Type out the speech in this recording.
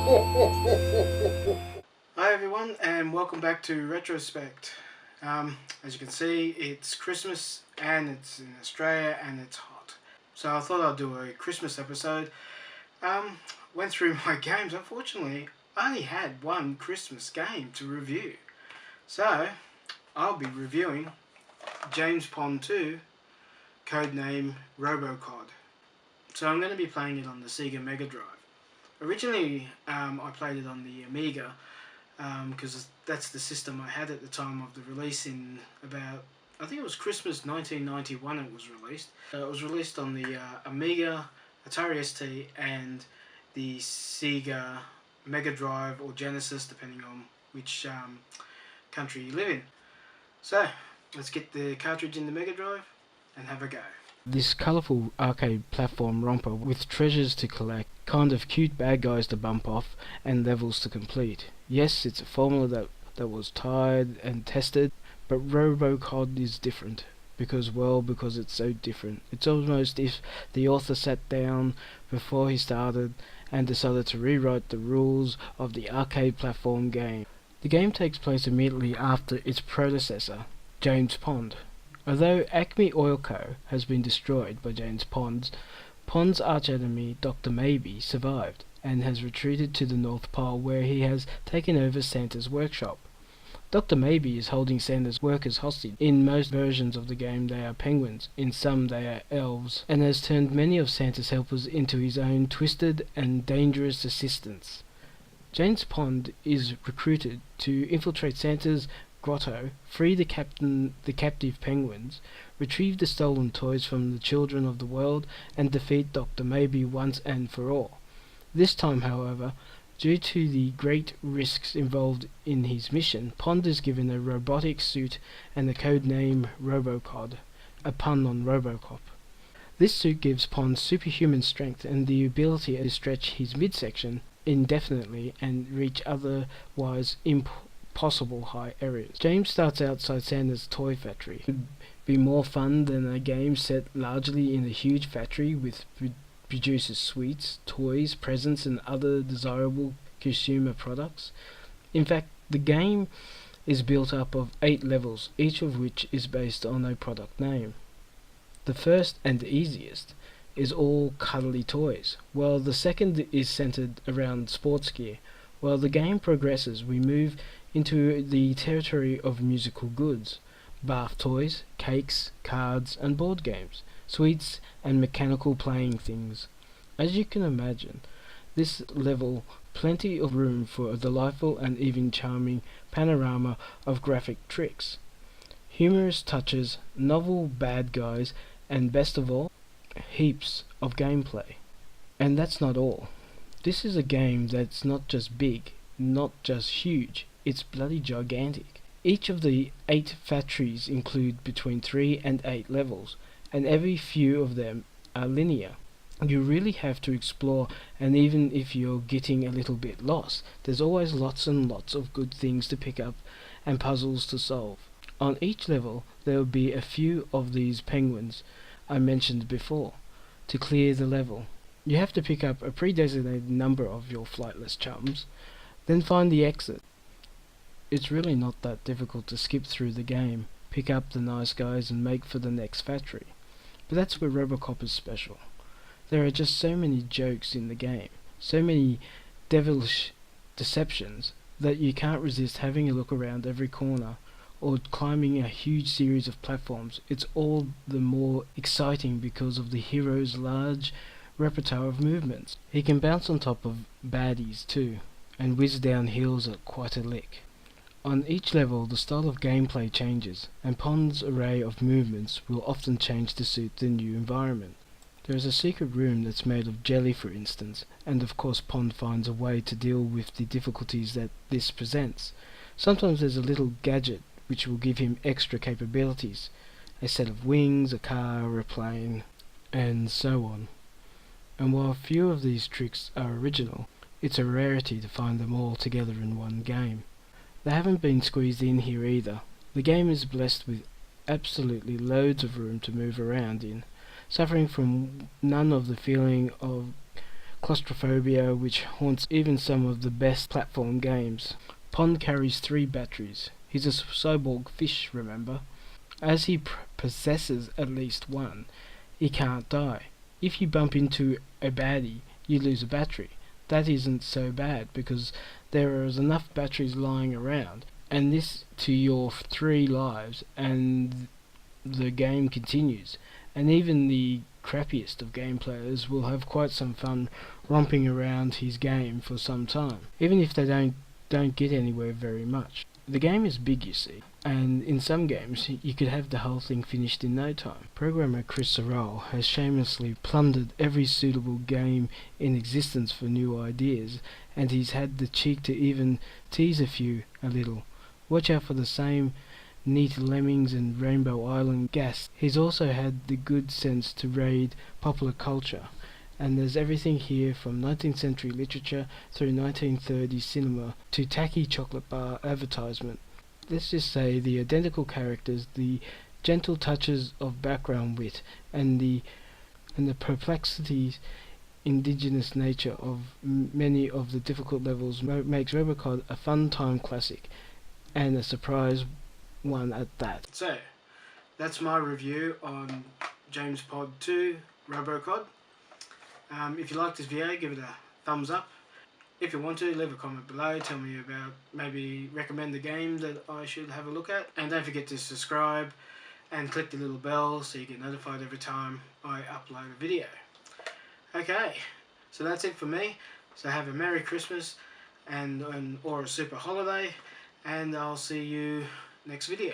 Hi everyone, and welcome back to Retrospect. As you can see, it's Christmas and it's in Australia and it's hot. So I thought I'd do a Christmas episode. Went through my games. Unfortunately, I only had one Christmas game to review. So I'll be reviewing James Pond 2, codename Robocod. So I'm going to be playing it on the Sega Mega Drive. Originally, I played it on the Amiga, because that's the system I had at the time of the release in about, I think it was Christmas 1991 it was released. It was released on the Amiga, Atari ST and the Sega Mega Drive or Genesis, depending on which country you live in. So, let's get the cartridge in the Mega Drive and have a go. This colourful arcade platform romper with treasures to collect, kind of cute bad guys to bump off, and levels to complete. Yes, it's a formula that was tried and tested, but Robocod is different. Because it's so different. It's almost if the author sat down before he started and decided to rewrite the rules of the arcade platform game. The game takes place immediately after its predecessor, James Pond. Although Acme Oil Co. has been destroyed by James Pond's archenemy Dr. Maybe survived, and has retreated to the North Pole where he has taken over Santa's workshop. Dr. Maybe is holding Santa's workers hostage. In most versions of the game they are penguins, in some they are elves, and has turned many of Santa's helpers into his own twisted and dangerous assistants. James Pond is recruited to infiltrate Santa's Grotto, free the captive penguins, retrieve the stolen toys from the children of the world, and defeat Dr. Maybe once and for all. This time, however, due to the great risks involved in his mission, Pond is given a robotic suit and the code name Robocod, a pun on Robocop. This suit gives Pond superhuman strength and the ability to stretch his midsection indefinitely and reach otherwise impossible high areas. James starts outside Santa's toy factory. It would be more fun than a game set largely in a huge factory with produces sweets, toys, presents and other desirable consumer products. In fact, the game is built up of 8 levels, each of which is based on a product name. The first and the easiest is all cuddly toys, while the second is centered around sports gear. While the game progresses, we move into the territory of musical goods, bath toys, cakes, cards and board games, sweets and mechanical playing things. As you can imagine, this level plenty of room for a delightful and even charming panorama of graphic tricks, humorous touches, novel bad guys, and best of all, heaps of gameplay. And that's not all. This is a game that's not just big, not just huge, it's bloody gigantic. Each of the 8 factories include between 3 and 8 levels, and every few of them are linear. You really have to explore, and even if you're getting a little bit lost, there's always lots and lots of good things to pick up and puzzles to solve. On each level there will be a few of these penguins I mentioned before. To clear the level, you have to pick up a pre-designated number of your flightless chums, then find the exit. It's really not that difficult to skip through the game, pick up the nice guys and make for the next factory. But that's where Robocop is special. There are just so many jokes in the game, so many devilish deceptions, that you can't resist having a look around every corner or climbing a huge series of platforms. It's all the more exciting because of the hero's large repertoire of movements. He can bounce on top of baddies too, and whiz down hills at quite a lick. On each level the style of gameplay changes, and Pond's array of movements will often change to suit the new environment. There is a secret room that's made of jelly, for instance, and of course Pond finds a way to deal with the difficulties that this presents. Sometimes there's a little gadget which will give him extra capabilities, a set of wings, a car, or a plane, and so on. And while few of these tricks are original, it's a rarity to find them all together in one game. They haven't been squeezed in here either. The game is blessed with absolutely loads of room to move around in, suffering from none of the feeling of claustrophobia which haunts even some of the best platform games. Pond carries 3 batteries. He's a cyborg fish, remember? As he possesses at least one, he can't die. If you bump into a baddie, you lose a battery. That isn't so bad because there is enough batteries lying around, and this to your 3 lives, and the game continues. And even the crappiest of game players will have quite some fun romping around his game for some time, even if they don't get anywhere very much. The game is big, you see, and in some games you could have the whole thing finished in no time. Programmer Chris Sorrell has shamelessly plundered every suitable game in existence for new ideas, and he's had the cheek to even tease a few a little. Watch out for the same Neat Lemmings and Rainbow Island gas. He's also had the good sense to raid popular culture, and there's everything here from 19th century literature through 1930s cinema to tacky chocolate bar advertisement. Let's just say the identical characters, the gentle touches of background wit, and the perplexities indigenous nature of many of the difficult levels makes Robocod a fun time classic, and a surprise one at that. So, that's my review on James Pod 2 Robocod. If you like this video, give it a thumbs up. If you want to, leave a comment below, tell me about, maybe recommend the game that I should have a look at. And don't forget to subscribe and click the little bell so you get notified every time I upload a video. Okay, so that's it for me. So have a Merry Christmas or a super holiday, and I'll see you next video.